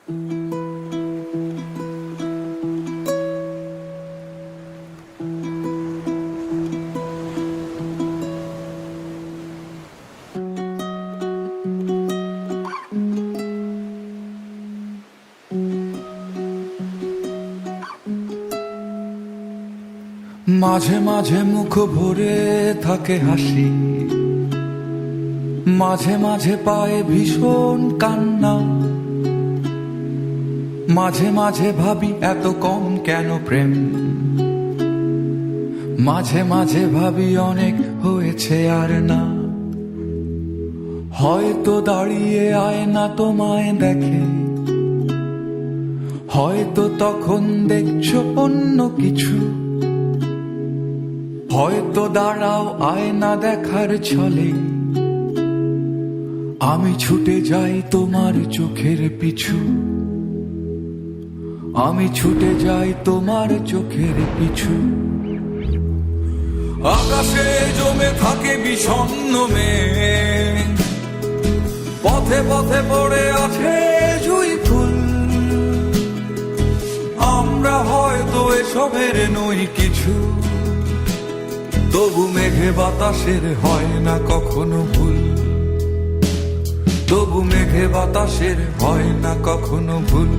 মাঝে মাঝে মুখ ভরে থাকে হাসি, মাঝে মাঝে পায়ে ভীষণ কান্না। মাঝে মাঝে ভাবি এত কম কেন প্রেম, মাঝে মাঝে ভাবি অনেক হয়েছে আর না। হয়তো দাঁড়িয়ে আয়না তোমায় দেখে, হয়তো তখন দেখছো অন্য কিছু। হয়তো দাঁড়াও আয়না দেখার ছলে, আমি ছুটে যাই তোমার চোখের পিছু। আমি ছুটে যাই তোমার চোখের পিছু। আকাশে জমে থাকে বিষণ্ণ মেঘ, পথে পথে পড়ে আছে জুঁই ফুল। আমরা হয়তো এসবের নই কিছু, তবু মেঘে বাতাসের হয় না কখনো ভুল। তবু মেঘে বাতাসের হয় না কখনো ভুল।